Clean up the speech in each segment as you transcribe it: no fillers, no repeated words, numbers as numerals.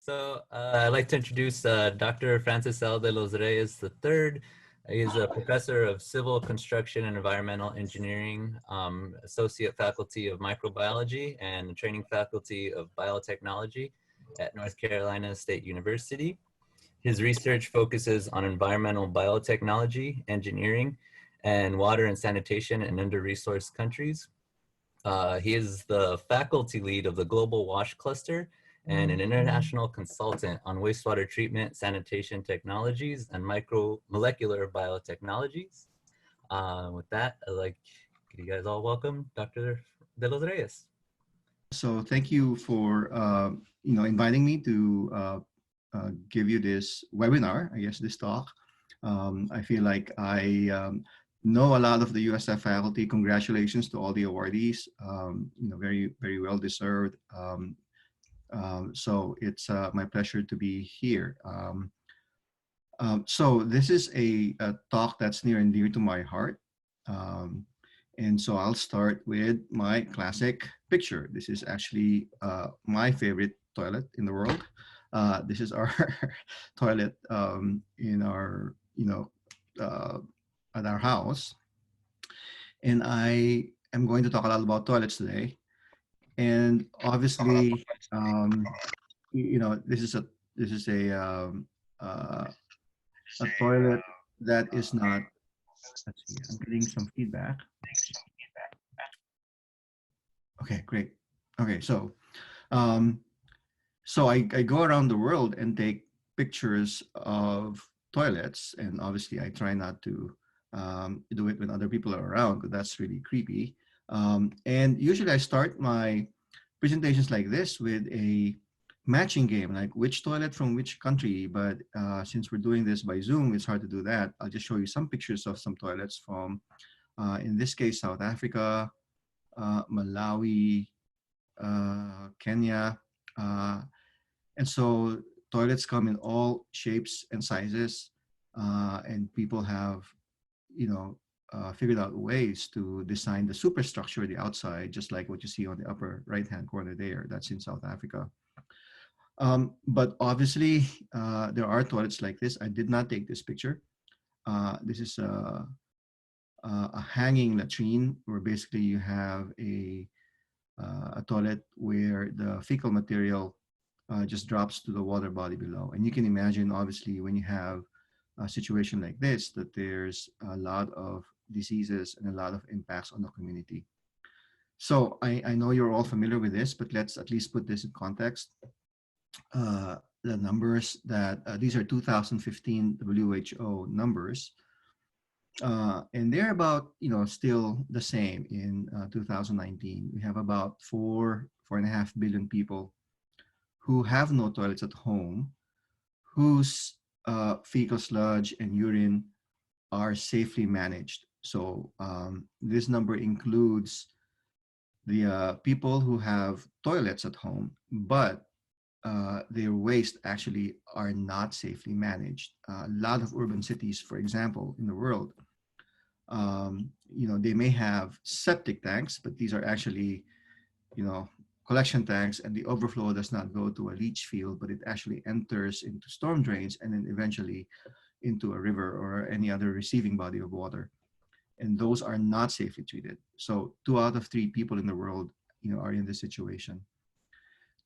I'd like to introduce Dr. Francis L. de los Reyes III. He is a professor of civil construction and environmental engineering, associate faculty of microbiology, and training faculty of biotechnology at North Carolina State University. His research focuses on environmental biotechnology, engineering, and water and sanitation in under-resourced countries. He is the faculty lead of the Global WASH Cluster and an international consultant on wastewater treatment, sanitation technologies, and molecular biotechnologies. With that, I'd like you guys all welcome Dr. De Los Reyes. So thank you for inviting me to give you this webinar, I guess this talk. I feel like I know a lot of the USF faculty. Congratulations to all the awardees. Very, very well deserved. So it's my pleasure to be here. So this is a talk that's near and dear to my heart. And so I'll start with my classic picture. This is actually my favorite toilet in the world. This is our toilet in our, at our house. And I am going to talk a lot about toilets today. And obviously, this is a toilet that is not. Let's see. I'm getting some feedback. Okay, great. Okay, so I go around the world and take pictures of toilets, and obviously I try not to do it when other people are around, because that's really creepy. And usually I start my presentations like this with a matching game, like which toilet from which country. But since we're doing this by Zoom, it's hard to do that. I'll just show you some pictures of some toilets from, in this case, South Africa, Malawi, Kenya. And so toilets come in all shapes and sizes, and people have, figured out ways to design the superstructure, the outside, just like what you see on the upper right-hand corner there. That's in South Africa. But obviously, there are toilets like this. I did not take this picture. This is a hanging latrine, where basically you have a toilet where the fecal material just drops to the water body below. And you can imagine, obviously, when you have a situation like this, that there's a lot of diseases and a lot of impacts on the community. So I know you're all familiar with this, but let's at least put this in context. The numbers that these are 2015 WHO numbers, and they're about still the same in 2019. We have about 4.5 billion people who have no toilets at home, whose fecal sludge and urine are safely managed. So this number includes the people who have toilets at home, but their waste actually are not safely managed. A lot of urban cities, for example, in the world, they may have septic tanks, but these are actually, collection tanks, and the overflow does not go to a leach field, but it actually enters into storm drains and then eventually into a river or any other receiving body of water. And those are not safely treated. So 2 out of 3 people in the world, are in this situation.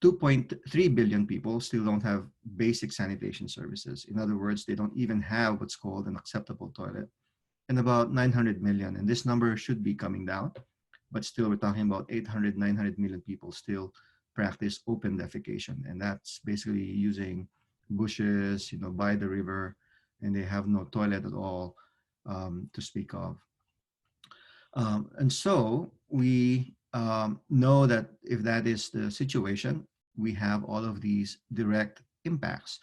2.3 billion people still don't have basic sanitation services. In other words, they don't even have what's called an acceptable toilet. And about 900 million, and this number should be coming down, but still we're talking about 800, 900 million people still practice open defecation. And that's basically using bushes, by the river, and they have no toilet at all to speak of. And so we know that if that is the situation, we have all of these direct impacts.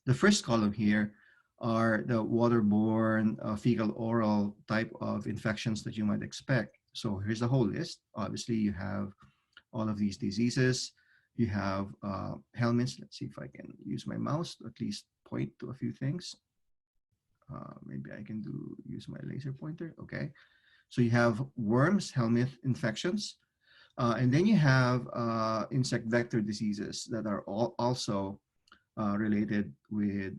The first column here are the waterborne, fecal oral type of infections that you might expect. So here's the whole list. Obviously, you have all of these diseases. You have helminths. Let's see if I can use my mouse to at least point to a few things. Maybe I can use my laser pointer. Okay. So you have worms, helminth infections. And then you have insect vector diseases that are also related with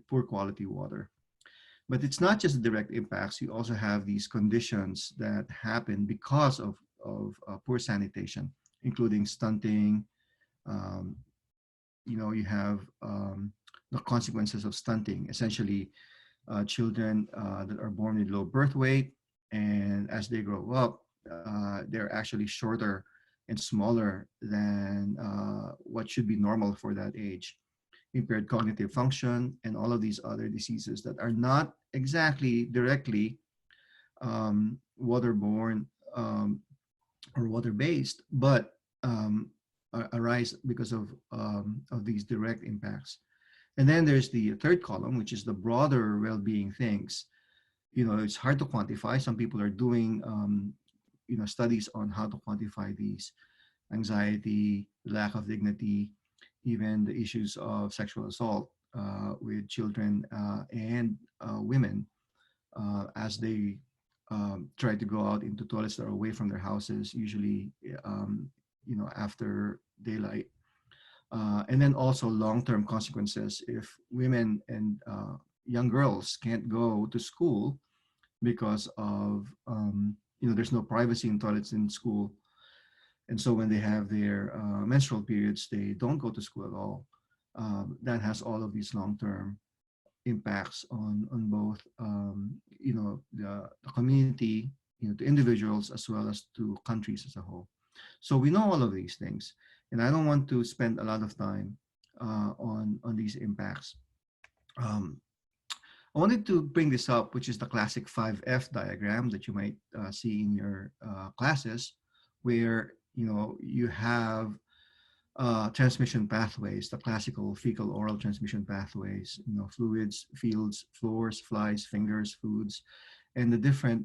poor quality water. But it's not just direct impacts. You also have these conditions that happen because of poor sanitation, including stunting. Um, you have the consequences of stunting, essentially children that are born with low birth weight, and as they grow up, they're actually shorter and smaller than what should be normal for that age. Impaired cognitive function, and all of these other diseases that are not exactly directly waterborne or water-based, but arise because of these direct impacts. And then there's the third column, which is the broader well-being things. It's hard to quantify. Some people are doing studies on how to quantify these: anxiety, lack of dignity, even the issues of sexual assault with children and women as they try to go out into toilets that are away from their houses, usually after daylight. And then also long-term consequences if women and young girls can't go to school because of there's no privacy in toilets in school, and so when they have their menstrual periods, they don't go to school at all. That has all of these long-term impacts on both the community, to individuals as well as to countries as a whole. So we know all of these things, and I don't want to spend a lot of time on these impacts. Um, I wanted to bring this up, which is the classic 5F diagram that you might see in your classes, where you have transmission pathways, the classical fecal oral transmission pathways, fluids, fields, floors, flies, fingers, foods, and the different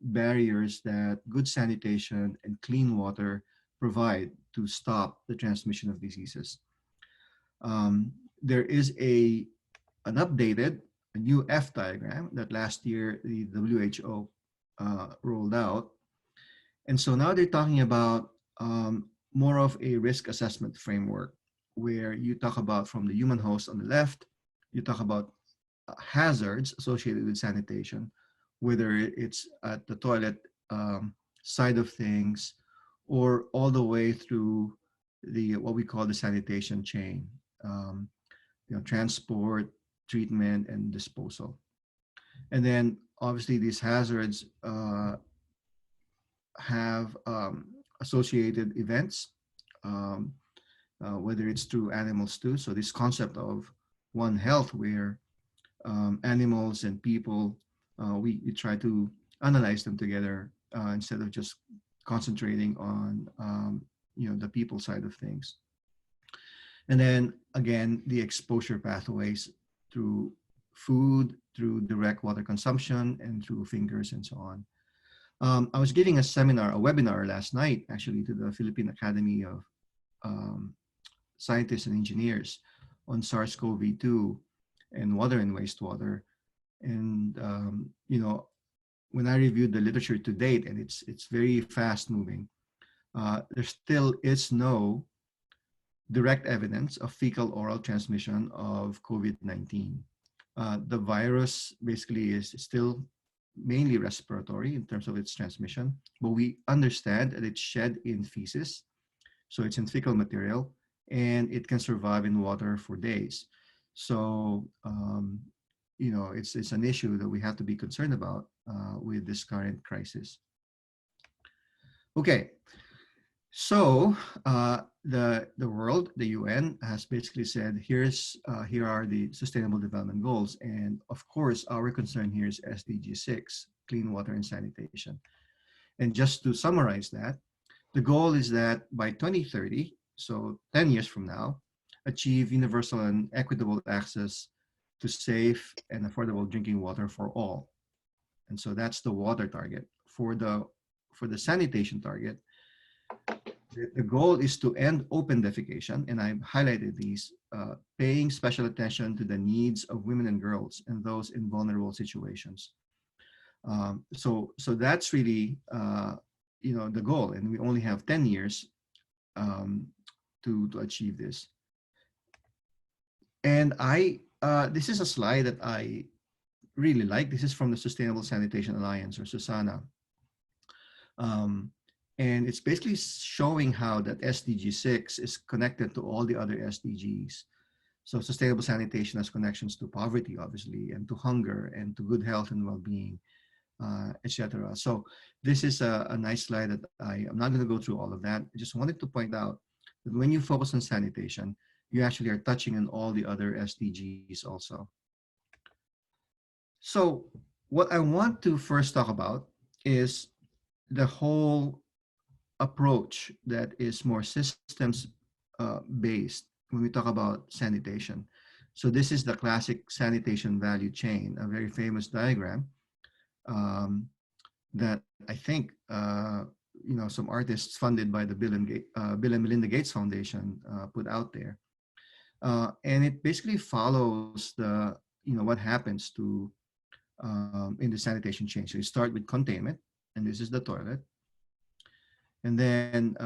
barriers that good sanitation and clean water provide to stop the transmission of diseases. There is an updated, a new F diagram that last year the WHO rolled out. And so now they're talking about more of a risk assessment framework where you talk about, from the human host on the left, you talk about hazards associated with sanitation, whether it's at the toilet side of things or all the way through what we call the sanitation chain, transport, treatment, and disposal. And then obviously these hazards have associated events, whether it's through animals too. So this concept of One Health, where animals and people, we try to analyze them together instead of just concentrating on the people side of things. And then again, the exposure pathways through food, through direct water consumption, and through fingers and so on. I was giving a webinar last night, actually, to the Philippine Academy of Scientists and Engineers on SARS-CoV-2 and water and wastewater. And, when I reviewed the literature to date, and it's very fast moving, there still is no direct evidence of fecal oral transmission of COVID-19. The virus basically is still mainly respiratory in terms of its transmission, but we understand that it's shed in feces, so it's in fecal material, and it can survive in water for days. So, it's an issue that we have to be concerned about with this current crisis. Okay, so the world, the UN, has basically said here are the Sustainable Development Goals, and of course our concern here is SDG 6, clean water and sanitation. And just to summarize that, the goal is that by 2030, so 10 years from now, achieve universal and equitable access to safe and affordable drinking water for all. And so that's the water target. For the sanitation target, the goal is to end open defecation, and I've highlighted these, paying special attention to the needs of women and girls and those in vulnerable situations. So that's really the goal, and we only have 10 years to achieve this. And this is a slide that I really like. This is from the Sustainable Sanitation Alliance, or Susana. Um, and it's basically showing how that SDG 6 is connected to all the other SDGs. So sustainable sanitation has connections to poverty, obviously, and to hunger, and to good health and well-being, etc. So this is a nice slide that I'm not going to go through all of that. I just wanted to point out that when you focus on sanitation, you actually are touching on all the other SDGs also. So what I want to first talk about is the whole approach that is more systems based when we talk about sanitation. So this is the classic sanitation value chain, a very famous diagram um, that I think some artists funded by the Bill and Melinda Gates Foundation put out there, and it basically follows the what happens to in the sanitation chain. So you start with containment, and this is the toilet. And then,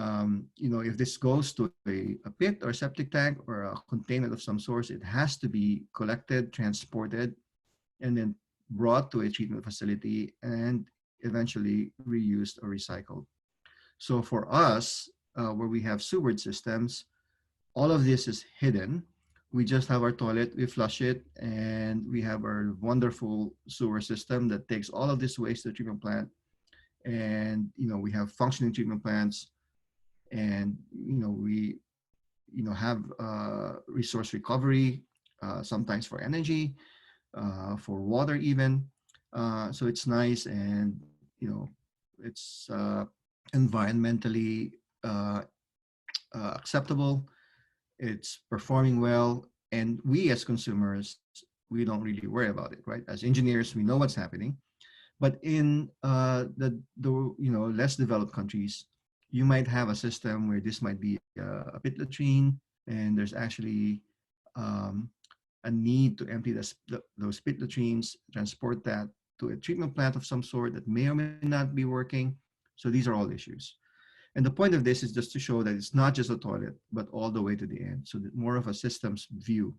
if this goes to a pit or septic tank or a containment of some source, it has to be collected, transported, and then brought to a treatment facility and eventually reused or recycled. So for us, where we have sewage systems, all of this is hidden. We just have our toilet, we flush it, and we have our wonderful sewer system that takes all of this waste to the treatment plant. And we have functioning treatment plants, and we have resource recovery, sometimes for energy, for water even. So it's nice, and it's environmentally uh, acceptable. It's performing well, and we as consumers, we don't really worry about it, right? As engineers, we know what's happening. But in the less developed countries, you might have a system where this might be a pit latrine, and there's actually um, a need to empty those pit latrines, transport that to a treatment plant of some sort that may or may not be working. So these are all issues. And the point of this is just to show that it's not just a toilet, but all the way to the end. So that more of a systems view.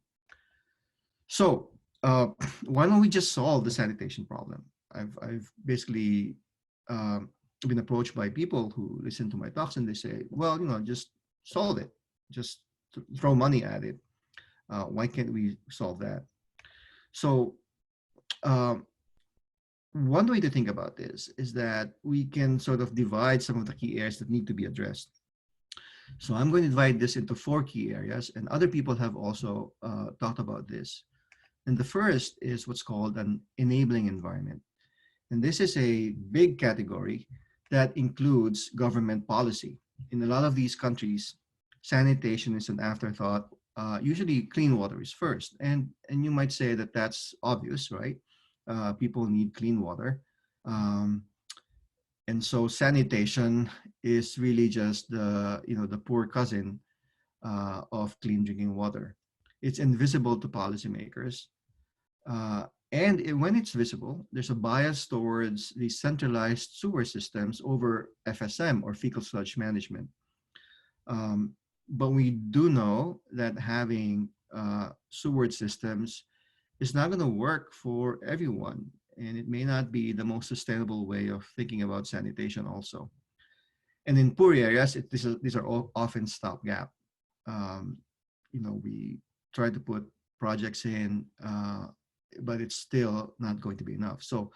So uh, why don't we just solve the sanitation problem? I've basically um, been approached by people who listen to my talks, and they say, well, just solve it, just throw money at it. Why can't we solve that? So um, one way to think about this is that we can sort of divide some of the key areas that need to be addressed. So I'm going to divide this into 4 key areas, and other people have also talked about this. And the first is what's called an enabling environment. And this is a big category that includes government policy. In a lot of these countries, sanitation is an afterthought. Usually clean water is first. And you might say that that's obvious, right? People need clean water. Um, and so sanitation is really just the poor cousin of clean drinking water. It's invisible to policymakers. When it's visible, there's a bias towards the centralized sewer systems over FSM, or fecal sludge management. But we do know that having sewage systems is not going to work for everyone, and it may not be the most sustainable way of thinking about sanitation also. And in poor areas, these are all often stopgap. Um, we try to put projects in, but it's still not going to be enough. So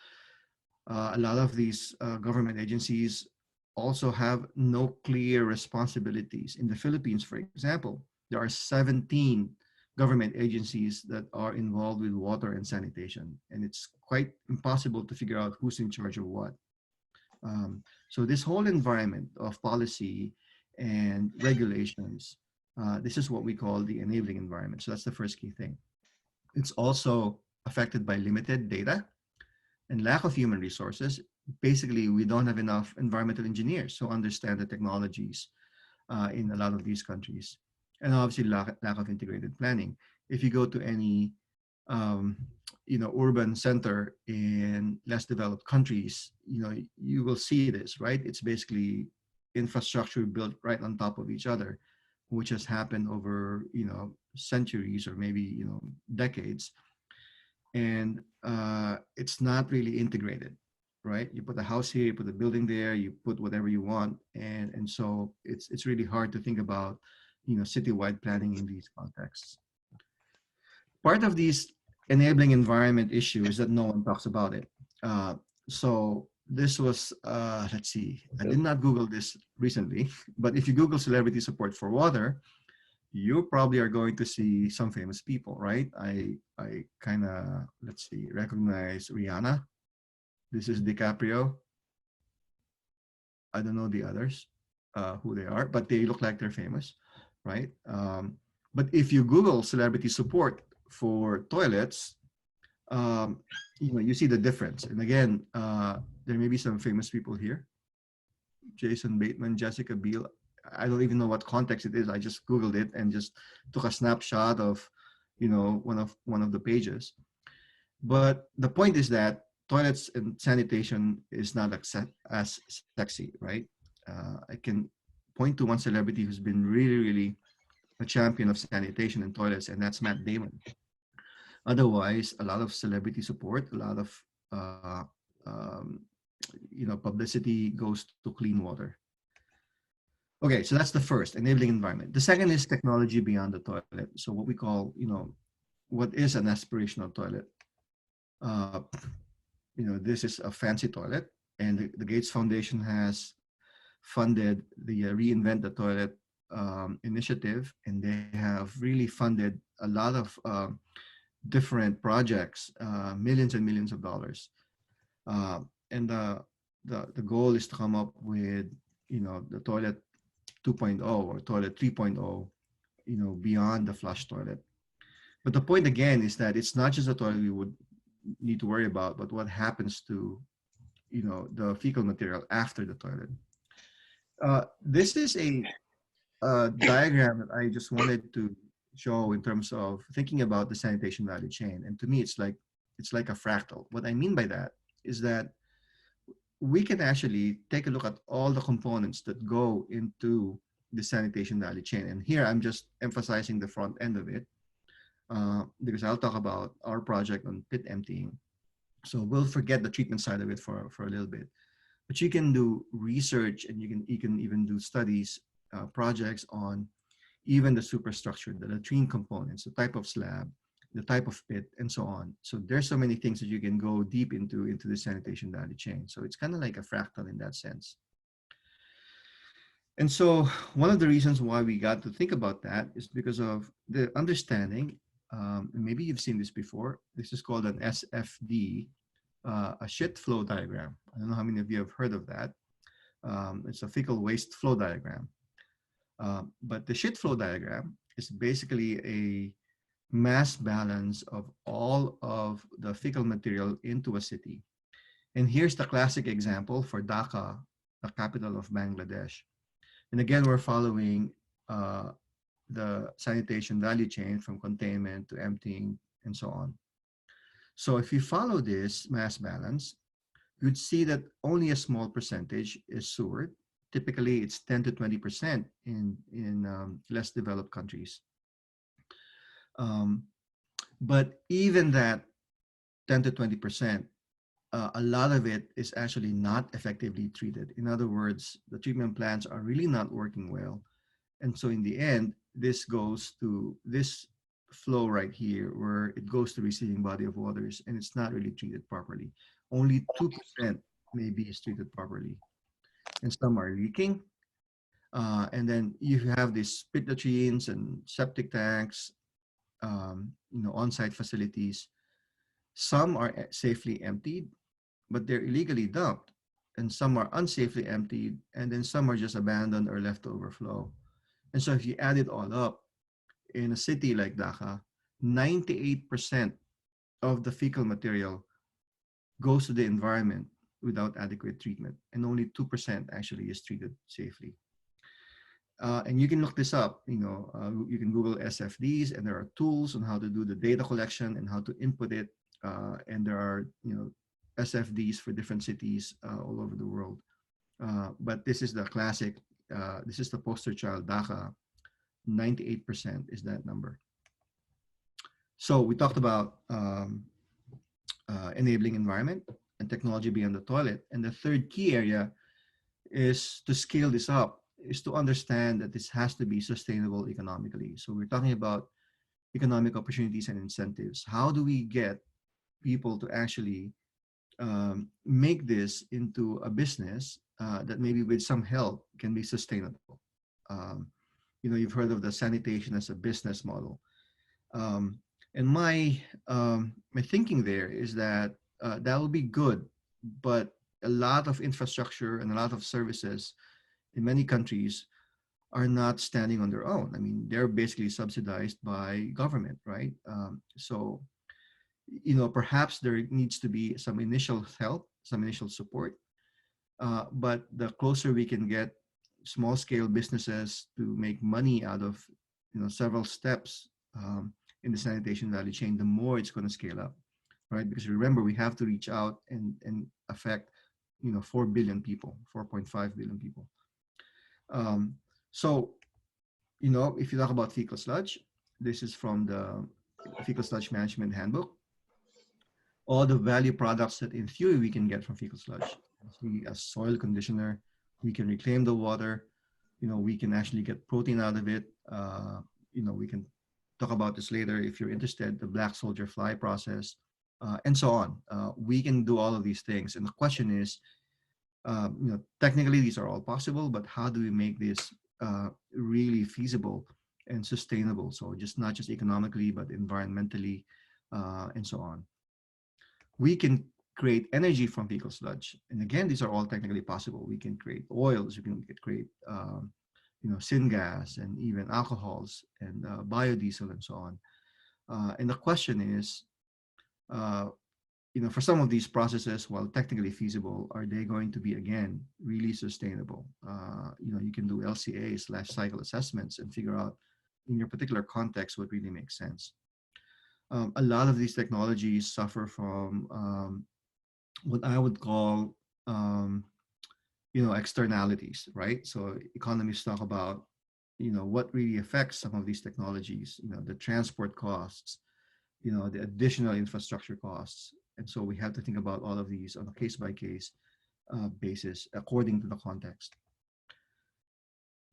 a lot of these government agencies also have no clear responsibilities. In the Philippines, for example, there are 17 government agencies that are involved with water and sanitation, and it's quite impossible to figure out who's in charge of what. So this whole environment of policy and regulations, this is what we call the enabling environment. So that's the first key thing. It's also affected by limited data and lack of human resources. Basically, we don't have enough environmental engineers who understand the technologies in a lot of these countries. And obviously lack of integrated planning. If you go to any urban center in less developed countries, you will see this, right? It's basically infrastructure built right on top of each other, which has happened over centuries or maybe decades, and it's not really integrated, right? You put a house here, you put a building there, you put whatever you want, and so it's really hard to think about citywide planning in these contexts. Part of these enabling environment issue is that no one talks about it. So this was, let's see, I did not Google this recently, but if you Google celebrity support for water, you probably are going to see some famous people, right? I kind of, let's see, recognize Rihanna. This is DiCaprio. I don't know the others, who they are, but they look like they're famous, right? But if you Google celebrity support for toilets, um, you see the difference. And again, there may be some famous people here: Jason Bateman, Jessica Biel. I don't even know what context it is. I just Googled it and just took a snapshot of, one of the pages. But the point is that toilets and sanitation is not as sexy, right? I can point to one celebrity who's been really, really a champion of sanitation and toilets, and that's Matt Damon. Otherwise, a lot of celebrity support, a lot of uh, um, publicity goes to clean water. Okay, so that's the first, enabling environment. The second is technology beyond the toilet. So what we call, what is an aspirational toilet? Uh, this is a fancy toilet, and the Gates Foundation has funded the Reinvent the Toilet initiative, and they have really funded a lot of different projects, millions and millions of dollars. And the goal is to come up with, the toilet 2.0 or toilet 3.0, beyond the flush toilet. But the point again is that it's not just the toilet we would need to worry about, but what happens to, the fecal material after the toilet. This is a diagram that I just wanted to show in terms of thinking about the sanitation value chain. And to me, it's like a fractal. What I mean by that is that we can actually take a look at all the components that go into the sanitation value chain. And here I'm just emphasizing the front end of it, because I'll talk about our project on pit emptying. So we'll forget the treatment side of it for a little bit. But you can do research, and you can even do studies, projects on even the superstructure, the latrine components, the type of slab, the type of pit, and so on. So there's so many things that you can go deep into the sanitation value chain. So it's kind of like a fractal in that sense. And so one of the reasons why we got to think about that is because of the understanding, and maybe you've seen this before. This is called an SFD, a shit flow diagram. I don't know how many of you have heard of that. It's a fecal waste flow diagram. But the shit flow diagram is basically a mass balance of all of the fecal material into a city. And here's the classic example for Dhaka, the capital of Bangladesh. And again, we're following the sanitation value chain from containment to emptying and so on. So if you follow this mass balance, you'd see that only a small percentage is sewered. Typically, it's 10 to 20% in less developed countries. But even that 10 to 20%, a lot of it is actually not effectively treated. In other words, the treatment plants are really not working well. And so in the end, this goes to this flow right here, where it goes to receiving body of waters, and it's not really treated properly. Only 2% maybe is treated properly. And some are leaking. And then you have these pit latrines and septic tanks, on-site facilities. Some are safely emptied, but they're illegally dumped. And some are unsafely emptied, and then some are just abandoned or left to overflow. And so if you add it all up, in a city like Dhaka, 98% of the fecal material goes to the environment without adequate treatment, and only 2% actually is treated safely. And you can look this up. You can Google SFDs, and there are tools on how to do the data collection and how to input it. And there are SFDs for different cities all over the world. But this is the classic. This is the poster child, Dhaka. 98% is that number. So we talked about enabling environment and technology beyond the toilet. And the third key area is to scale this up, is to understand that this has to be sustainable economically. So we're talking about economic opportunities and incentives. How do we get people to actually make this into a business that maybe with some help can be sustainable? Um, you've heard of the sanitation as a business model. Um, and my thinking there is that that will be good, but a lot of infrastructure and a lot of services in many countries are not standing on their own. I mean, they're basically subsidized by government, right? So, perhaps there needs to be some initial help, some initial support. But the closer we can get small scale businesses to make money out of, several steps in the sanitation value chain, the more it's going to scale up, right? Because remember, we have to reach out and affect, 4 billion people, 4.5 billion people. So, if you talk about fecal sludge, this is from the fecal sludge management handbook. All the value products that in theory we can get from fecal sludge. As soil conditioner, we can reclaim the water. We can actually get protein out of it. We can talk about this later if you're interested, the black soldier fly process, and so on. We can do all of these things. And the question is, technically these are all possible, but how do we make this really feasible and sustainable? So just not just economically, but environmentally, and so on. We can create energy from fecal sludge. And again, these are all technically possible. We can create oils, we can create, syngas and even alcohols and biodiesel and so on. And the question is, for some of these processes, while technically feasible, are they going to be, again, really sustainable? You can do LCAs, life cycle assessments, and figure out in your particular context what really makes sense. A lot of these technologies suffer from what I would call, externalities, right? So economists talk about, what really affects some of these technologies, the transport costs, the additional infrastructure costs. And so we have to think about all of these on a case-by-case basis according to the context.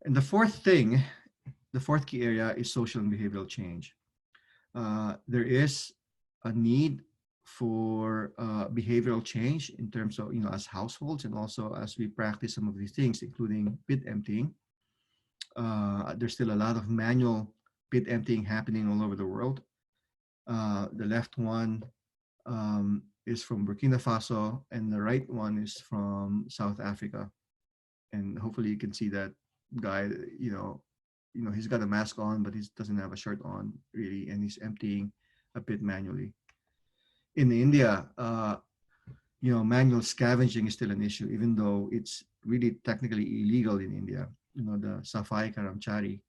And the fourth key area is social and behavioral change. There is a need for behavioral change in terms of, as households and also as we practice some of these things, including pit emptying. There's still a lot of manual pit emptying happening all over the world. The left one is from Burkina Faso, and the right one is from South Africa. And hopefully you can see that guy, he's got a mask on, but he doesn't have a shirt on really, and he's emptying a pit manually. In India, manual scavenging is still an issue, even though it's really technically illegal in India, the Safai Karamchari.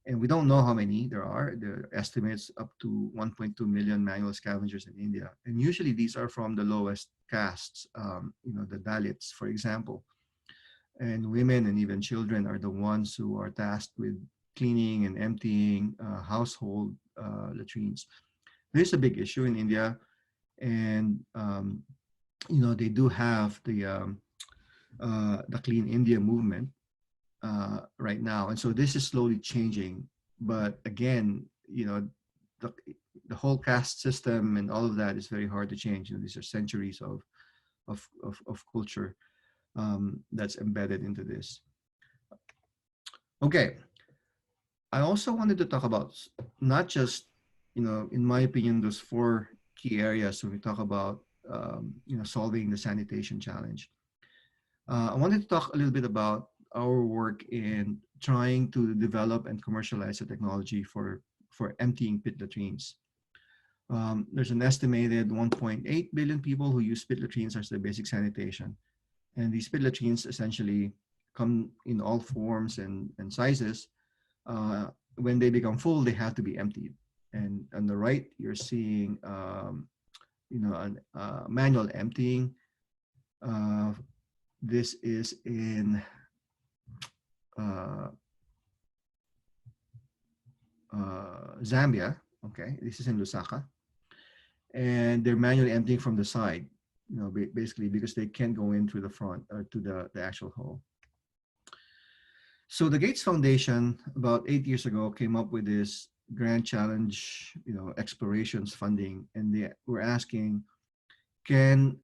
And we don't know how many there are. There are estimates up to 1.2 million manual scavengers in India. And usually these are from the lowest castes, the Dalits, for example. And women and even children are the ones who are tasked with cleaning and emptying household latrines. There's a big issue in India. And, they do have the Clean India movement right now. And so this is slowly changing. But again, the whole caste system and all of that is very hard to change. These are centuries of culture that's embedded into this. Okay. I also wanted to talk about not just, in my opinion, those four key areas when we talk about, solving the sanitation challenge. I wanted to talk a little bit about our work in trying to develop and commercialize a technology for emptying pit latrines. There's an estimated 1.8 billion people who use pit latrines as their basic sanitation. And these pit latrines essentially come in all forms and sizes. When they become full, they have to be emptied. And on the right, you're seeing, manual emptying. This is in Zambia, Okay, this is in Lusaka, and they're manually emptying from the side. Basically because they can't go in through the front or to the actual hole. So the Gates Foundation about 8 years ago came up with this grand challenge, explorations funding, and they were asking, can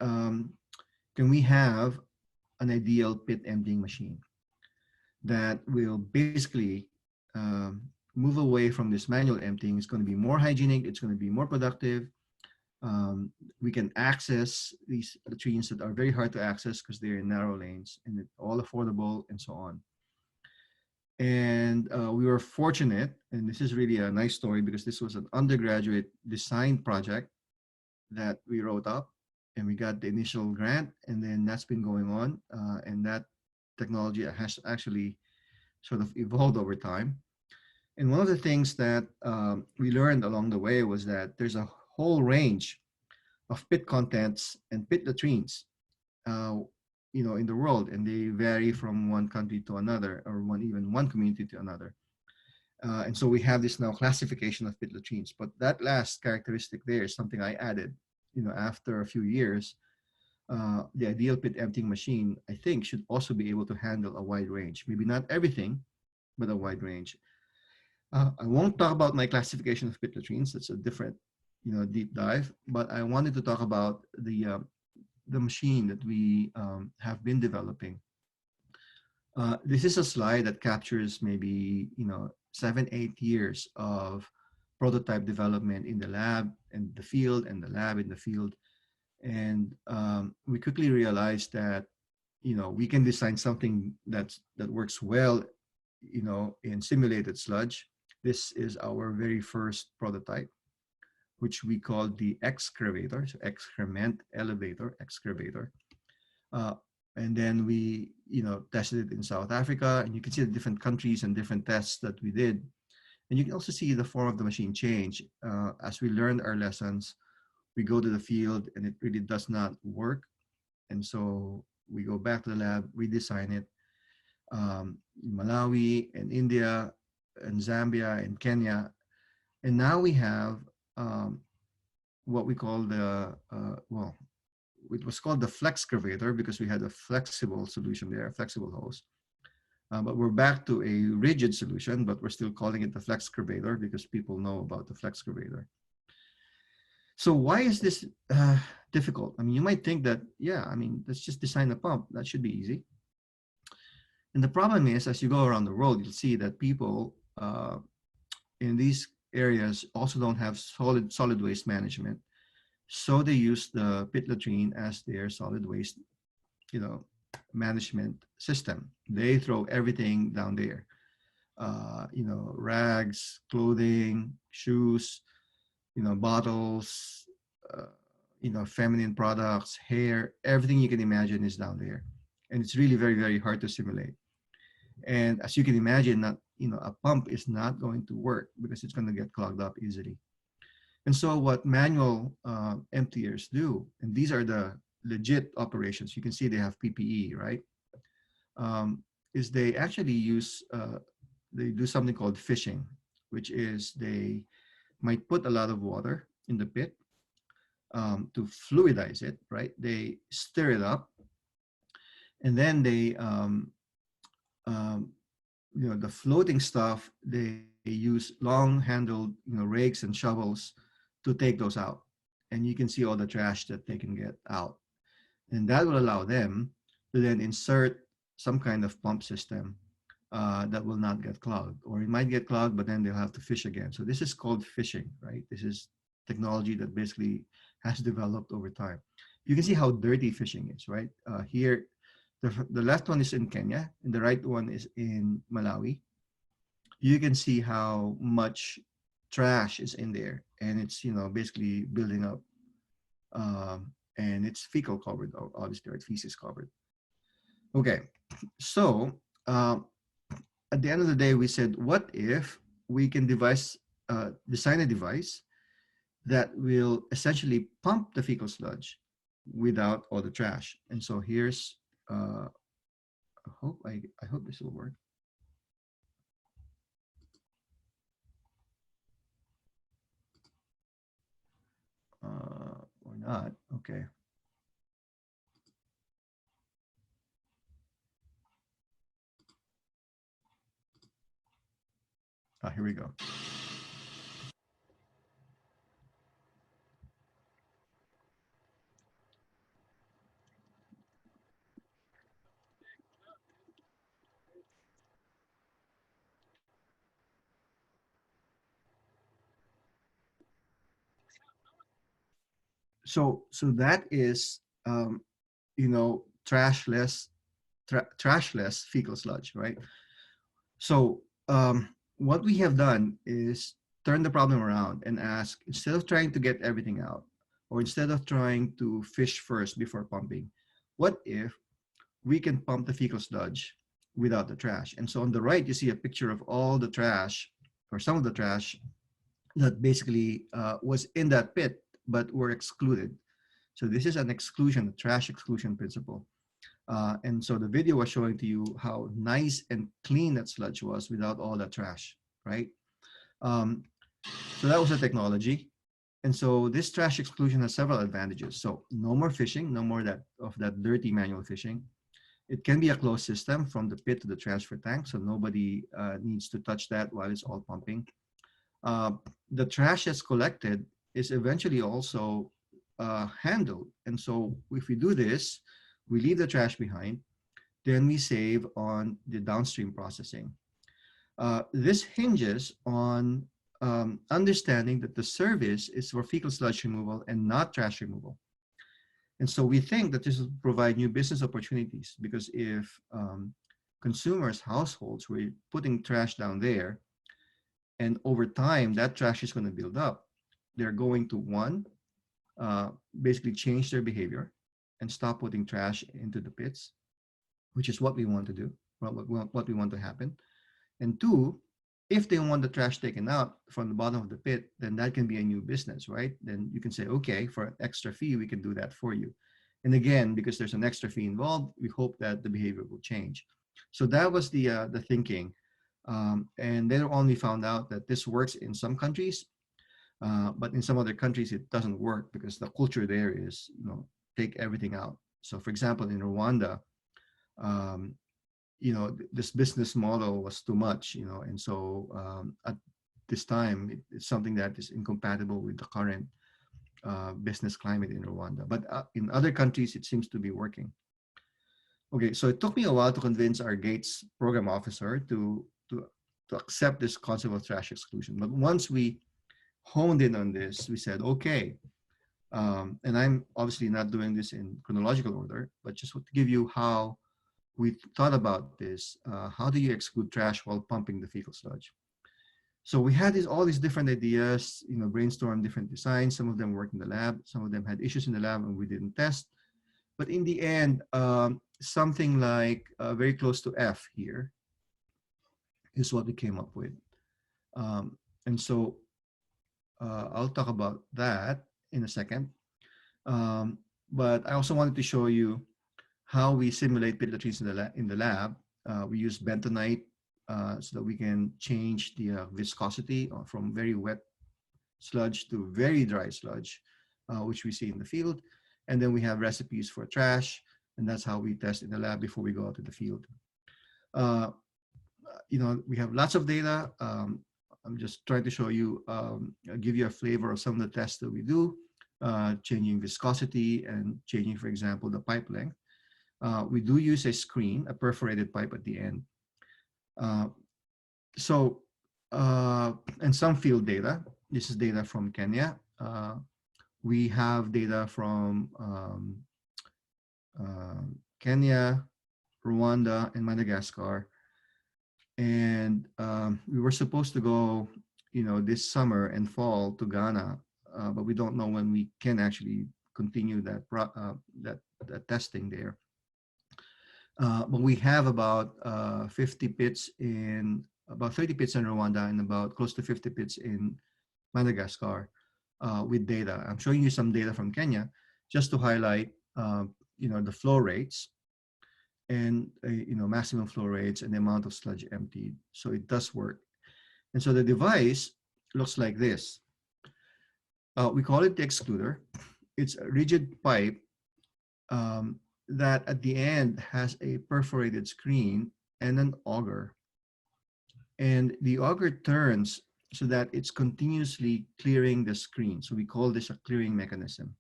can we have an ideal pit emptying machine that will basically move away from this manual emptying? It's going to be more hygienic. It's going to be more productive. We can access these latrines that are very hard to access because they're in narrow lanes, and it's all affordable and so on. And we were fortunate, and this is really a nice story because this was an undergraduate design project that we wrote up, and we got the initial grant, and then that's been going on, and that technology has actually sort of evolved over time. And one of the things that we learned along the way was that there's a whole range of pit contents and pit latrines, uh, in the world, and they vary from one country to another, or even one community to another. And so we have this now classification of pit latrines. But that last characteristic there is something I added. After a few years, the ideal pit emptying machine, I think, should also be able to handle a wide range. Maybe not everything, but a wide range. I won't talk about my classification of pit latrines. That's a different, deep dive. But I wanted to talk about the machine that we have been developing. This is a slide that captures maybe 7-8 years of prototype development in the lab and the field, and the lab in the field. And we quickly realized that we can design something that works well in simulated sludge. This is our very first prototype, which we call the excavator, so excrement elevator, excavator. And then we tested it in South Africa, and you can see the different countries and different tests that we did. And you can also see the form of the machine change. As we learned our lessons, we go to the field and it really does not work. And so we go back to the lab, redesign it. Malawi and India and Zambia and Kenya. And now we have what we call it was called the flexcavator because we had a flexible solution there, a flexible hose. But we're back to a rigid solution, but we're still calling it the flexcavator because people know about the flexcavator. So why is this difficult? I mean, you might think that, let's just design a pump. That should be easy. And the problem is, as you go around the world, you'll see that people in these areas also don't have solid waste management. So they use the pit latrine as their solid waste, management system. They throw everything down there, rags, clothing, shoes, bottles, feminine products, hair, everything you can imagine is down there. And it's really very, very hard to simulate. And as you can imagine, a pump is not going to work because it's going to get clogged up easily. And so what manual emptiers do, and these are the legit operations, you can see they have PPE, right? Is they actually they do something called fishing, which is they might put a lot of water in the pit to fluidize it, right? They stir it up, and then they, the floating stuff, they use long-handled, rakes and shovels to take those out. And you can see all the trash that they can get out. And that will allow them to then insert some kind of pump system that will not get clogged. Or it might get clogged, but then they'll have to fish again. So this is called fishing, right? This is technology that basically has developed over time. You can see how dirty fishing is, right? Here, the left one is in Kenya, and the right one is in Malawi. You can see how much trash is in there, and it's basically building up, and it's fecal covered, obviously, right? Feces covered. Okay, so at the end of the day, we said, what if we can design a device that will essentially pump the fecal sludge without all the trash? And so here's, I hope this will work. not. Okay. Here we go. So that is, you know, trashless fecal sludge, right? So what we have done is turn the problem around and ask, instead of trying to get everything out, or instead of trying to fish first before pumping, what if we can pump the fecal sludge without the trash? And so on the right, you see a picture of all the trash, or some of the trash that basically was in that pit, but were excluded. So this is an exclusion, a trash exclusion principle. And so the video was showing to you how nice and clean that sludge was without all that trash, right? Um, so that was the technology. And so this trash exclusion has several advantages. So no more fishing, no more of that dirty manual fishing. It can be a closed system from the pit to the transfer tank, so nobody needs to touch that while it's all pumping. Uh, the trash that's collected is eventually also handled. And so if we do this, we leave the trash behind, then we save on the downstream processing. This hinges on understanding that the service is for fecal sludge removal and not trash removal. And so we think that this will provide new business opportunities, because if consumers, households were putting trash down there, and over time that trash is going to build up, they're going to, one, basically change their behavior and stop putting trash into the pits, which is what we want to do, what we want to happen. And two, if they want the trash taken out from the bottom of the pit, then that can be a new business, right? Then you can say, okay, for an extra fee, we can do that for you. And again, because there's an extra fee involved, we hope that the behavior will change. So that was the thinking. And later on, we found out that this works in some countries, but in some other countries, it doesn't work because the culture there is, you know, take everything out. So for example, in Rwanda, you know, this business model was too much, you know, and so at this time, it's something that is incompatible with the current business climate in Rwanda. But in other countries, it seems to be working. Okay, so it took me a while to convince our Gates program officer to accept this concept of trash exclusion. But once we honed in on this, we said, okay, and I'm obviously not doing this in chronological order, but just to give you how we thought about this. How do you exclude trash while pumping the fecal sludge? So we had all these different ideas, you know, brainstorm different designs. Some of them worked in the lab. Some of them had issues in the lab and we didn't test. But in the end, something like very close to F here is what we came up with. And so I'll talk about that in a second. But I also wanted to show you how we simulate pit latrines in the lab. We use bentonite so that we can change the viscosity from very wet sludge to very dry sludge, which we see in the field. And then we have recipes for trash, and that's how we test in the lab before we go out to the field. You know, we have lots of data. I'm just trying to show you, give you a flavor of some of the tests that we do, changing viscosity and changing, for example, the pipe length. We do use a screen, a perforated pipe at the end. And some field data. This is data from Kenya. We have data from Kenya, Rwanda, and Madagascar. And we were supposed to go, you know, this summer and fall to Ghana, but we don't know when we can actually continue that testing there. But we have about 50 pits about 30 pits in Rwanda and about close to 50 pits in Madagascar with data. I'm showing you some data from Kenya just to highlight, you know, the flow rates and, you know, maximum flow rates and the amount of sludge emptied. So it does work. And so the device looks like this. We call it the excluder. it's a rigid pipe that at the end has a perforated screen and an auger. And the auger turns so that it's continuously clearing the screen. So we call this a clearing mechanism.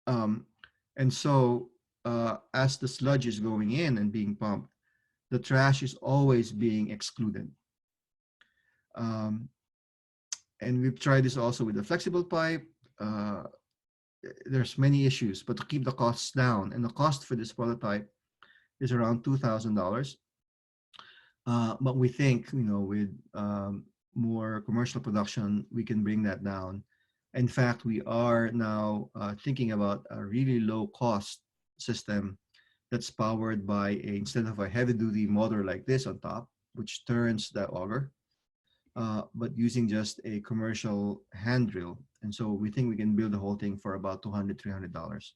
Um, and so as the sludge is going in and being pumped, the trash is always being excluded. Um, and we've tried this also with the flexible pipe. Uh, there's many issues, but to keep the costs down, and the cost for this prototype is around $2,000. But we think, with more commercial production, we can bring that down. In fact, we are now thinking about a really low cost system that's powered by instead of a heavy duty motor like this on top, which turns the auger, but using just a commercial hand drill. And so we think we can build the whole thing for about $200, $300,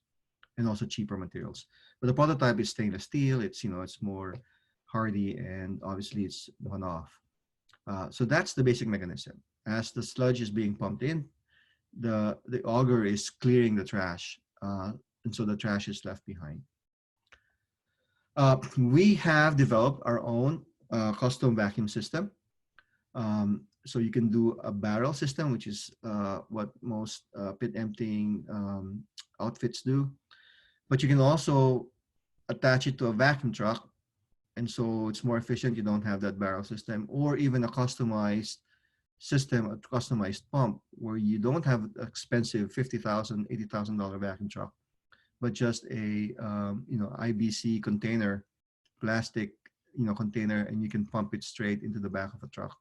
and also cheaper materials. But the prototype is stainless steel. It's more hardy, and obviously it's one off. So that's the basic mechanism. As the sludge is being pumped in, the auger is clearing the trash, and so the trash is left behind. We have developed our own custom vacuum system. So you can do a barrel system, which is what most pit emptying outfits do. But you can also attach it to a vacuum truck, and so it's more efficient. You don't have that barrel system, or even a customized system, a customized pump, where you don't have an expensive $50,000, $80,000 vacuum truck, but just a IBC container, plastic container, and you can pump it straight into the back of a truck.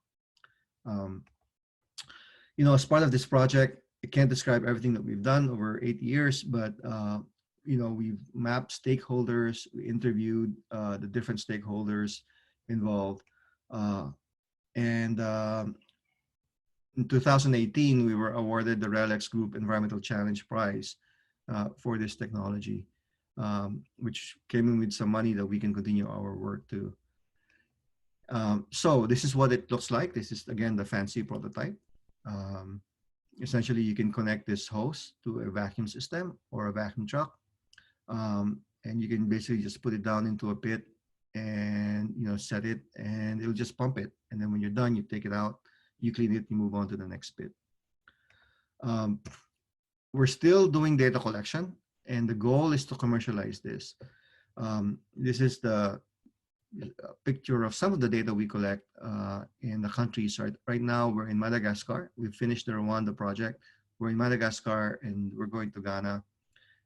As part of this project, I can't describe everything that we've done over 8 years, but we've mapped stakeholders, we interviewed the different stakeholders involved, and in 2018 we were awarded the RELEX Group Environmental Challenge Prize for this technology, which came in with some money that we can continue our work to. So this is what it looks like. This is, again, the fancy prototype. Essentially, you can connect this hose to a vacuum system or a vacuum truck, and you can basically just put it down into a pit and set it, and it'll just pump it. And then when you're done, you take it out, you clean it, you move on to the next pit. We're still doing data collection, and the goal is to commercialize this. This is the picture of some of the data we collect in the countries. Right now, we're in Madagascar. We've finished the Rwanda project. We're in Madagascar, and we're going to Ghana.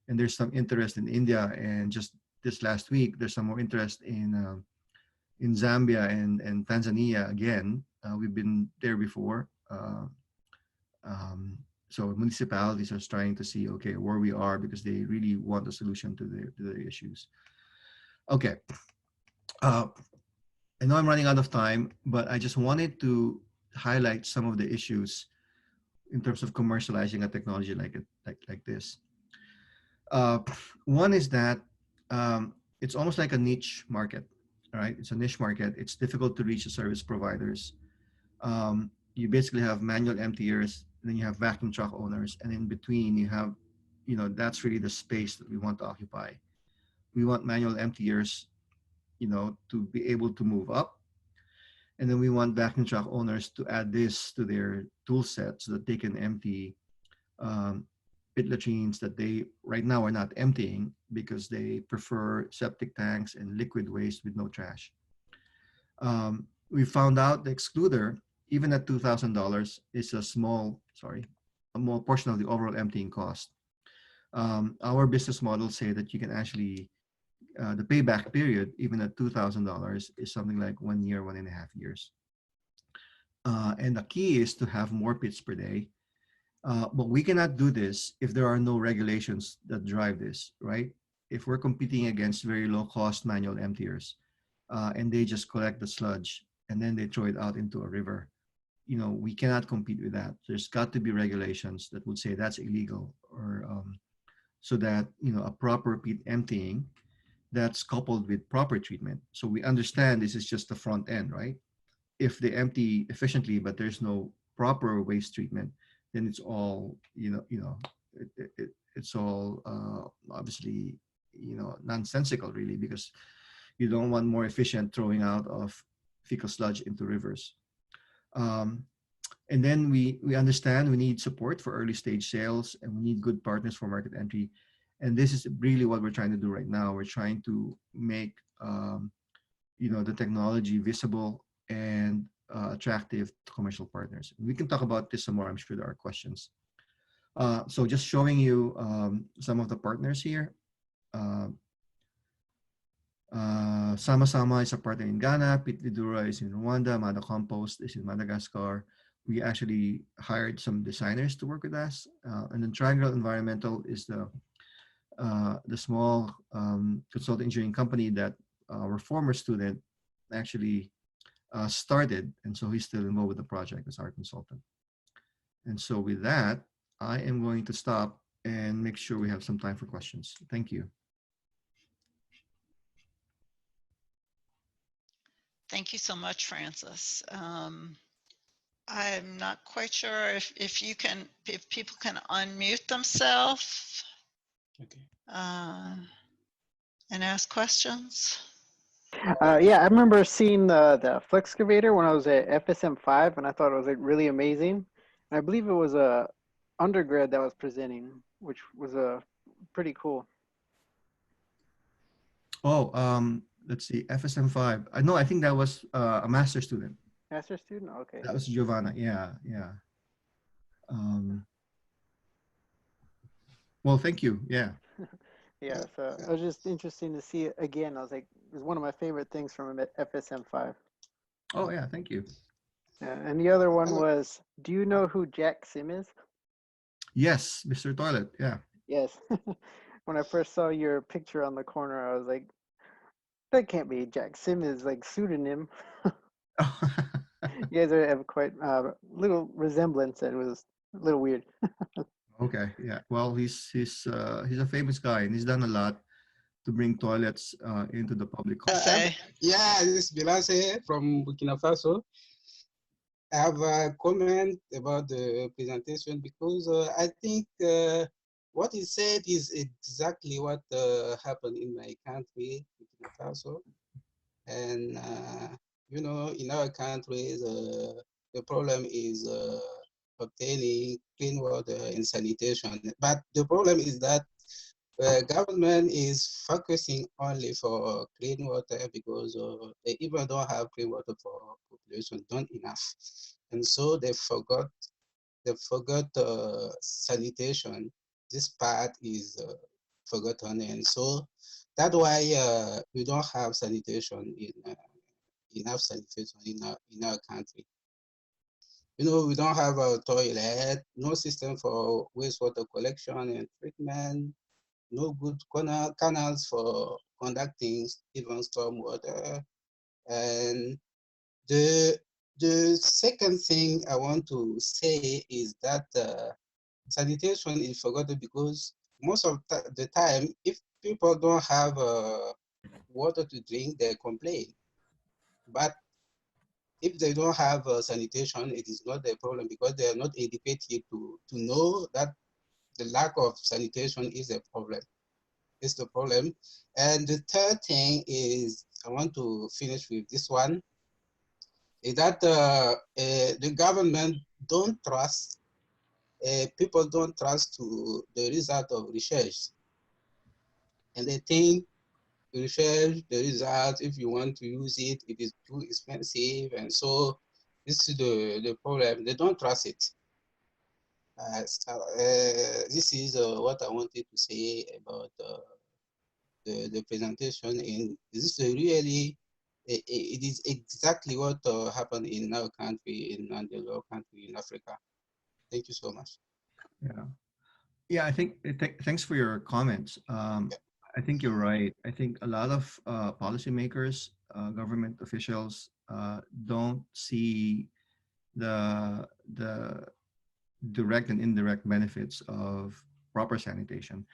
And there's some interest in India. And just this last week, there's some more interest in Zambia and Tanzania again. We've been there before. So municipalities are trying to see, okay, where we are, because they really want a solution to the issues. Okay. I know I'm running out of time, but I just wanted to highlight some of the issues in terms of commercializing a technology like this. One is that it's almost like a niche market, right? It's a niche market. It's difficult to reach the service providers. You basically have manual emptiers, and then you have vacuum truck owners, and in between you have, that's really the space that we want to occupy. We want manual emptiers, to be able to move up. And then we want vacuum truck owners to add this to their tool set so that they can empty pit latrines that they right now are not emptying, because they prefer septic tanks and liquid waste with no trash. We found out the excluder, even at $2,000, is a small portion of the overall emptying cost. Our business models say that you can actually the payback period, even at $2,000, is something like 1 year, 1.5 years. And the key is to have more pits per day. But we cannot do this if there are no regulations that drive this, right? If we're competing against very low cost manual emptiers, and they just collect the sludge and then they throw it out into a river, we cannot compete with that. There's got to be regulations that would say that's illegal, or so that, a proper pit emptying that's coupled with proper treatment. So we understand this is just the front end, right? If they empty efficiently, but there's no proper waste treatment, then it's all, it's all obviously, nonsensical really, because you don't want more efficient throwing out of fecal sludge into rivers. Um, and then we understand we need support for early stage sales, and we need good partners for market entry. And this is really what we're trying to do right now. We're trying to make the technology visible and attractive to commercial partners. We can talk about this some more. I'm sure there are questions. So just showing you some of the partners here. Uh, Sama Sama is a partner in Ghana. EWRE is in Rwanda. Mada Compost is in Madagascar. We actually hired some designers to work with us. And then Triangle Environmental is the small consulting engineering company that our former student actually started. And so he's still involved with the project as our consultant. And so with that, I am going to stop and make sure we have some time for questions. Thank you. Thank you so much, Francis. I'm not quite sure if people can unmute themselves and ask questions. Yeah, I remember seeing the Flexcavator when I was at FSM5, and I thought it was like really amazing. And I believe it was a undergrad that was presenting, which was pretty cool. Oh, let's see, FSM5. I think that was a master student. Master student? Okay. That was Giovanna. Yeah. Well, thank you. Yeah. Yeah, so it was just interesting to see it again. I was like, it was one of my favorite things from FSM5. Oh, yeah, thank you. And the other one was, do you know who Jack Sim is? Yes, Mr. Toilet. Yeah. Yes. When I first saw your picture on the corner, I was like, that can't be Jack Sim is like pseudonym. You guys have quite little resemblance, and it was a little weird. Okay, yeah. Well, he's a famous guy, and he's done a lot to bring toilets into the public. Yeah, this is Bilase from Burkina Faso. I have a comment about the presentation because I think what he said is exactly what happened in my country, Burkina Faso. And, in our country, the problem is obtaining clean water and sanitation. But the problem is that government is focusing only for clean water because they even don't have clean water for population, not enough. And so they forgot sanitation. This part is forgotten. And so that's why we don't have sanitation enough sanitation in our country. We don't have a toilet, no system for wastewater collection and treatment, no good canals for conducting even stormwater. And the second thing I want to say is that sanitation is forgotten because most of the time, if people don't have water to drink, they complain. But if they don't have sanitation, it is not a problem because they are not educated to know that the lack of sanitation is a problem. It's the problem. And the third thing is, I want to finish with this one, is that the government don't trust, people don't trust to the result of research. And they think research, the result, if you want to use it, it is too expensive. And so this is the problem. They don't trust it. This is what I wanted to say about the presentation. And this is really, it is exactly what happened in our country, in the lower country in Africa. Thank you so much. Yeah, I think, thanks for your comments. I think you're right. I think a lot of policymakers, government officials don't see the direct and indirect benefits of proper sanitation.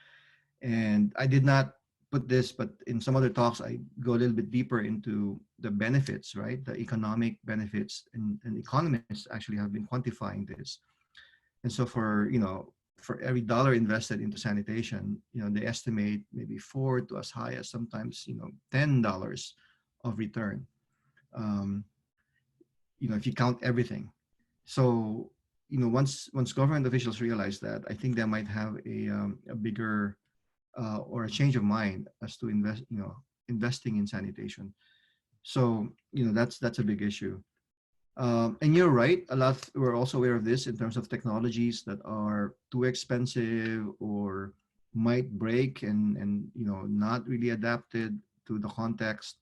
And I did not put this, but in some other talks, I go a little bit deeper into the benefits, right? The economic benefits, and economists actually have been quantifying this. And so for for every dollar invested into sanitation, they estimate maybe 4 to as high as sometimes, $10 of return. If you count everything. So, once government officials realize that, I think they might have a bigger or a change of mind as to investing in sanitation. So, that's a big issue. And you're right. We're also aware of this in terms of technologies that are too expensive or might break and not really adapted to the context.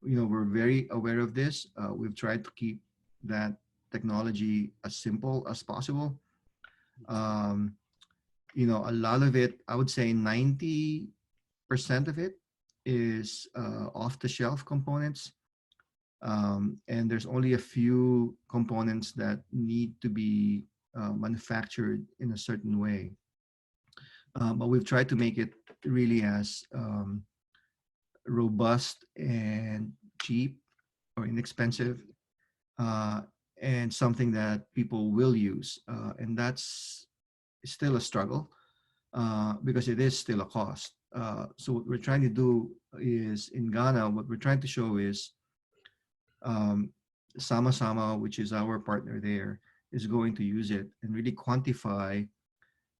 We're very aware of this. We've tried to keep that technology as simple as possible. A lot of it, I would say 90% of it is off-the-shelf components. And there's only a few components that need to be manufactured in a certain way. But we've tried to make it really as robust and cheap or inexpensive, and something that people will use. And that's still a struggle because it is still a cost. So what we're trying to do is, in Ghana, what we're trying to show is Sama Sama, which is our partner there, is going to use it and really quantify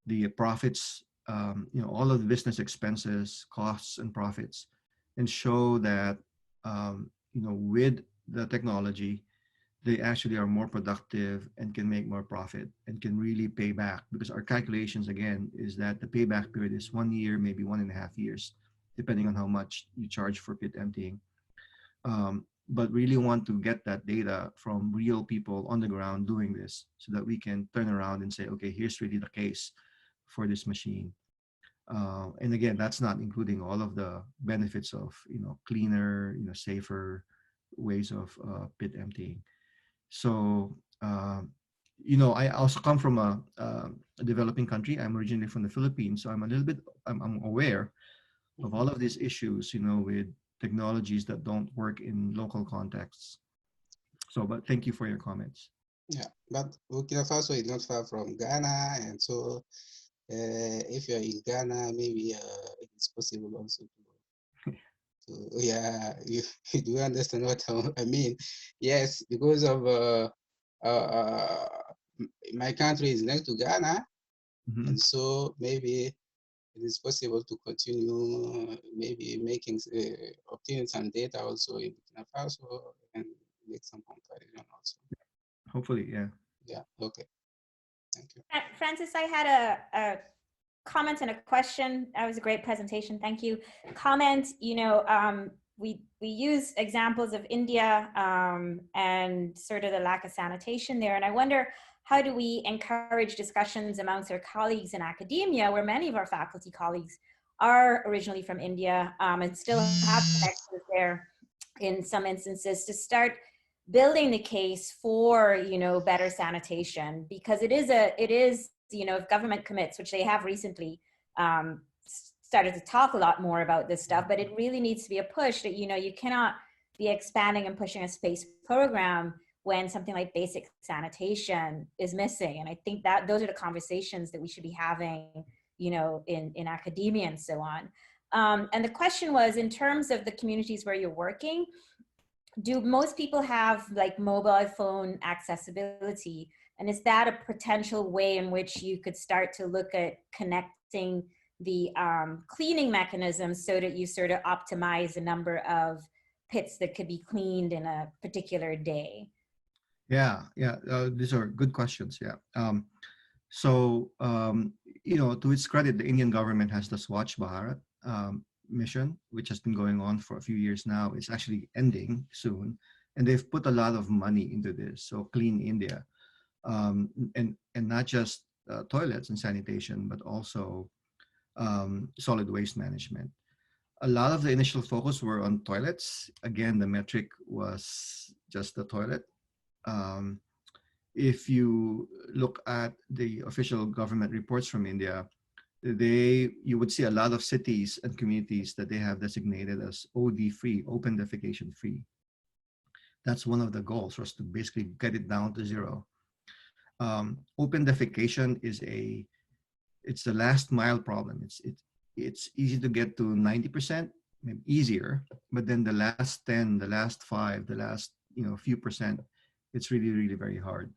the profits, all of the business expenses, costs, and profits, and show that, with the technology, they actually are more productive and can make more profit and can really pay back. Because our calculations, again, is that the payback period is 1 year, maybe 1.5 years, depending on how much you charge for pit emptying. But really want to get that data from real people on the ground doing this so that we can turn around and say, okay, here's really the case for this machine. And again, that's not including all of the benefits of, cleaner, safer ways of pit emptying. So, I also come from a developing country. I'm originally from the Philippines, so I'm aware of all of these issues, with technologies that don't work in local contexts. So, but thank you for your comments. Yeah, but Burkina Faso is not far from Ghana, and so if you're in Ghana, maybe it's possible also yeah, you do understand what I mean. Yes, because of my country is next to Ghana, and so maybe it is possible to continue maybe making obtaining some data also in Burkina Faso and make some comparison also. Hopefully, yeah. Yeah, okay. Thank you. Francis, I had a comment and a question. That was a great presentation. Thank you. Comment, we use examples of India and sort of the lack of sanitation there. And I wonder, how do we encourage discussions amongst our colleagues in academia, where many of our faculty colleagues are originally from India and still have connections there in some instances, to start building the case for, better sanitation? Because it is, if government commits, which they have recently started to talk a lot more about this stuff, but it really needs to be a push that, you cannot be expanding and pushing a space program when something like basic sanitation is missing. And I think that those are the conversations that we should be having, in academia and so on. And the question was, in terms of the communities where you're working, do most people have like mobile phone accessibility? And is that a potential way in which you could start to look at connecting the cleaning mechanisms so that you sort of optimize the number of pits that could be cleaned in a particular day? Yeah. These are good questions. Yeah. To its credit, the Indian government has the Swachh Bharat mission, which has been going on for a few years now. It's actually ending soon, and they've put a lot of money into this. So Clean India, and not just toilets and sanitation, but also solid waste management. A lot of the initial focus were on toilets. Again, the metric was just the toilet. If you look at the official government reports from India, you would see a lot of cities and communities that they have designated as OD free, open defecation free. That's one of the goals, was to basically get it down to zero. Open defecation is it's the last mile problem. It's easy to get to 90%, maybe easier, but then the last 10, the last 5, the last few percent, it's really, really very hard.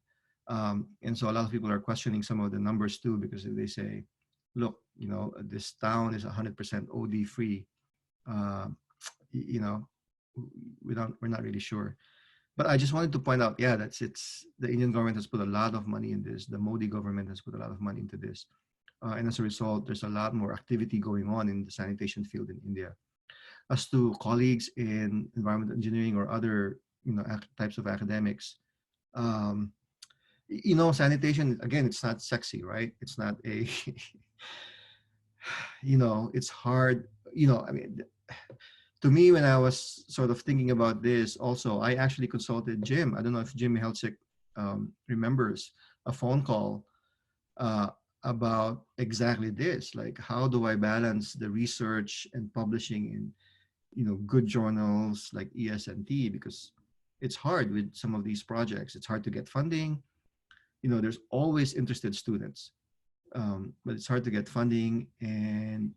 And so a lot of people are questioning some of the numbers too, because if they say, look, this town is 100% OD free, we're not really sure. But I just wanted to point out, yeah, the Indian government has put a lot of money in this. The Modi government has put a lot of money into this. And as a result, there's a lot more activity going on in the sanitation field in India. As to colleagues in environmental engineering or other, types of academics, sanitation, again, it's not sexy, right? It's not a, it's hard, I mean, to me, when I was sort of thinking about this also, I actually consulted Jim. I don't know if Jim Mihalcik remembers a phone call about exactly this, like how do I balance the research and publishing in good journals like ESNT, because it's hard with some of these projects. It's hard to get funding. There's always interested students, but it's hard to get funding. And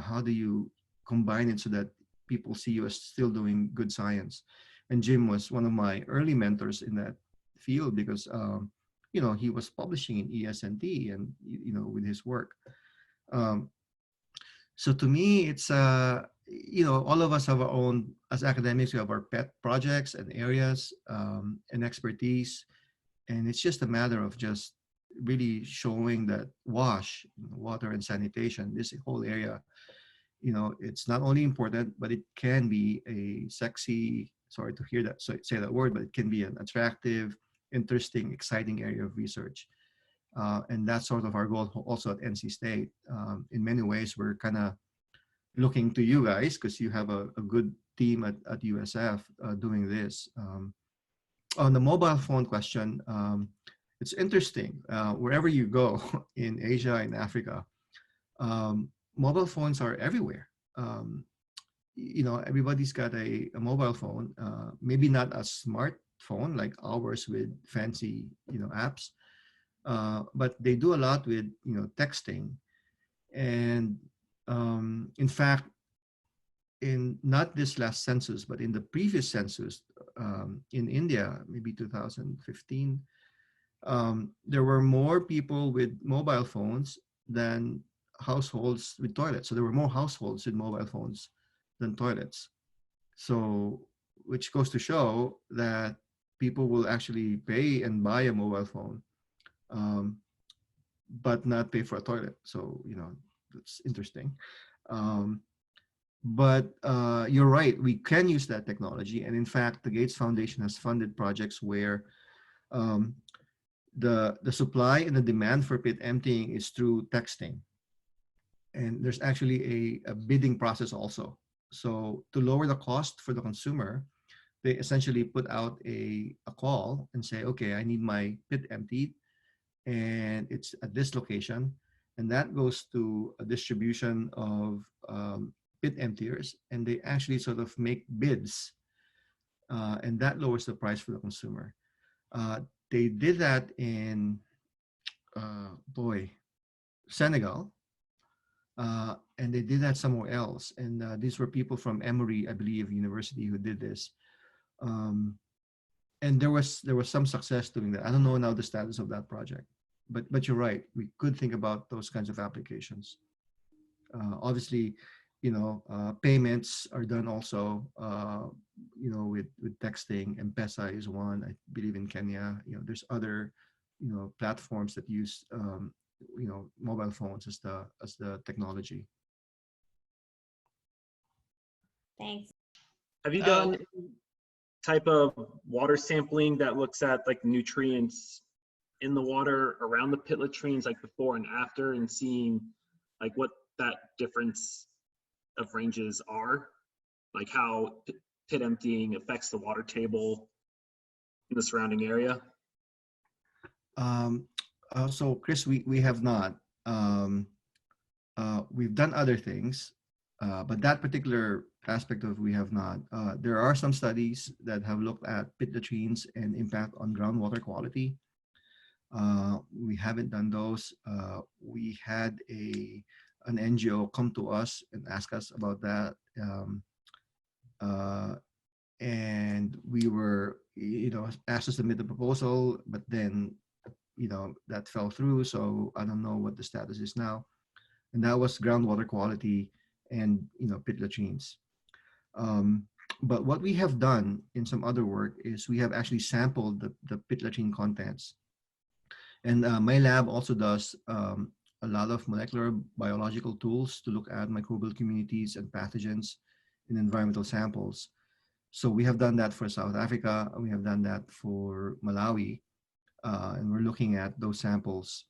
how do you combine it so that people see you as still doing good science? And Jim was one of my early mentors in that field because he was publishing in ESNT and with his work. So to me, it's all of us have our own, as academics, we have our pet projects and areas and expertise, and it's just a matter of just really showing that WASH, water and sanitation, this whole area, it's not only important, but it can be a sexy, sorry to hear that, say that word, but it can be an attractive, interesting, exciting area of research. And that's sort of our goal also at NC State. In many ways, we're kind of looking to you guys because you have a good team at USF doing this. On the mobile phone question, it's interesting. Wherever you go in Asia, in Africa, mobile phones are everywhere. Everybody's got a mobile phone, maybe not a smartphone like ours with fancy, apps, but they do a lot with, texting. And in fact, in not this last census, but in the previous census in India, maybe 2015, there were more people with mobile phones than households with toilets. So there were more households with mobile phones than toilets. So, which goes to show that people will actually pay and buy a mobile phone, but not pay for a toilet. So, that's interesting. But you're right, we can use that technology. And in fact, the Gates Foundation has funded projects where the supply and the demand for pit emptying is through texting. And there's actually a bidding process also. So to lower the cost for the consumer, they essentially put out a call and say, okay, I need my pit emptied and it's at this location. And that goes to a distribution of pit emptiers, and they actually sort of make bids, and that lowers the price for the consumer. They did that in, Senegal, and they did that somewhere else. And these were people from Emory, I believe, University who did this. And there was some success doing that. I don't know now the status of that project, but you're right. We could think about those kinds of applications. Obviously, payments are done also, with texting. M-Pesa is one, I believe, in Kenya. There's other, platforms that use, mobile phones as the technology. Thanks. Have you done type of water sampling that looks at like nutrients in the water around the pit latrines, like before and after, and seeing like what that difference of ranges are, like how pit emptying affects the water table in the surrounding area? So Chris, we have not. We've done other things, but that particular aspect of we have not. There are some studies that have looked at pit latrines and impact on groundwater quality. We haven't done those. We had an NGO come to us and ask us about that. And we were, asked to submit a proposal, but then, that fell through. So I don't know what the status is now. And that was groundwater quality and, pit latrines. But what we have done in some other work is we have actually sampled the pit latrine contents. And my lab also does a lot of molecular biological tools to look at microbial communities and pathogens in environmental samples. So we have done that for South Africa, we have done that for Malawi, and we're looking at those samples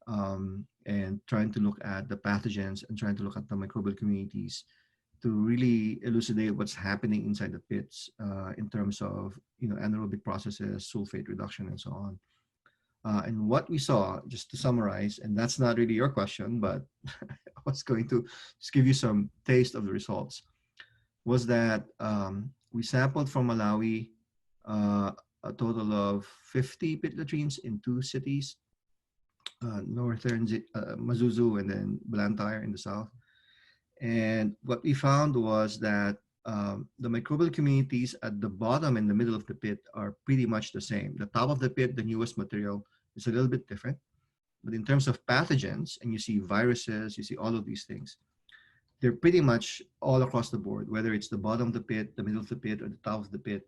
and trying to look at the pathogens and trying to look at the microbial communities to really elucidate what's happening inside the pits in terms of anaerobic processes, sulfate reduction, and so on. And what we saw, just to summarize, and that's not really your question, but I was going to just give you some taste of the results, was that we sampled from Malawi a total of 50 pit latrines in 2 cities, northern Mazuzu and then Blantyre in the south. And what we found was that the microbial communities at the bottom and the middle of the pit are pretty much the same. The top of the pit, the newest material, is a little bit different. But in terms of pathogens, and you see viruses, you see all of these things, they're pretty much all across the board, whether it's the bottom of the pit, the middle of the pit, or the top of the pit,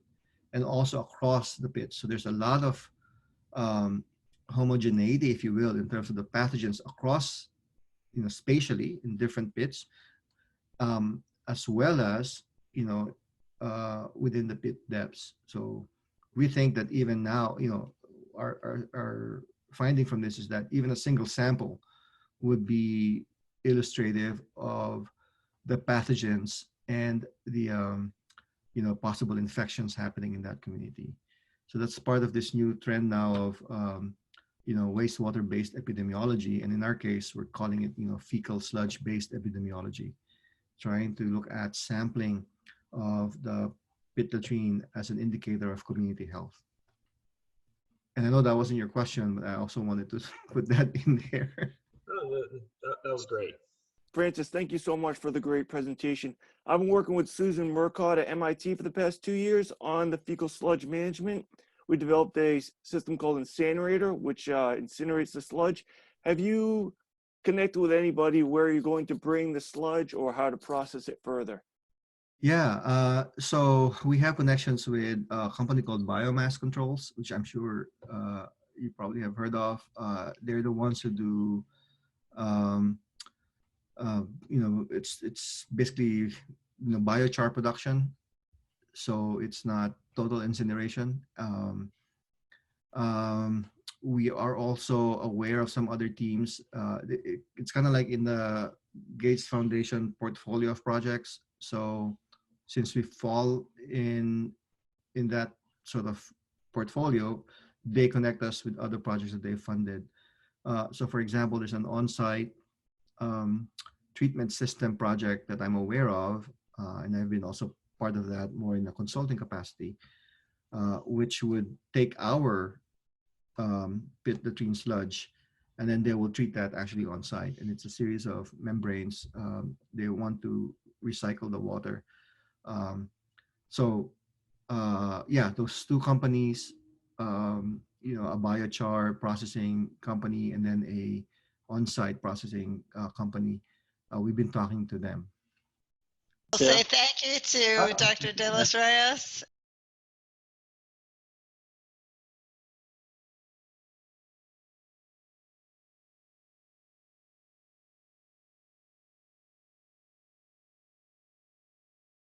and also across the pit. So there's a lot of homogeneity, if you will, in terms of the pathogens across, spatially in different pits, as well as, within the pit depths. So we think that even now, our finding from this is that even a single sample would be illustrative of the pathogens and the possible infections happening in that community. So that's part of this new trend now of wastewater-based epidemiology, and in our case, we're calling it fecal sludge-based epidemiology, trying to look at sampling of the pit latrine as an indicator of community health. And I know that wasn't your question, but I also wanted to put that in there. Oh, that was great. Francis, thank you so much for the great presentation. I've been working with Susan Murcott at MIT for the past 2 years on the fecal sludge management. We developed a system called Incinerator, which incinerates the sludge. Have you connected with anybody where you're going to bring the sludge or how to process it further? Yeah, so we have connections with a company called Biomass Controls, which I'm sure you probably have heard of. They're the ones who do, it's basically biochar production. So it's not total incineration. We are also aware of some other teams. It's kind of like in the Gates Foundation portfolio of projects. So since we fall in that sort of portfolio, they connect us with other projects that they've funded. So for example, there's an on-site treatment system project that I'm aware of, and I've been also part of that more in a consulting capacity, which would take our pit latrine sludge, and then they will treat that actually on site. And it's a series of membranes. They want to recycle the water. Yeah, those 2 companies, a biochar processing company and then a on-site processing company, we've been talking to them. I'll say thank you to Dr. De Los Reyes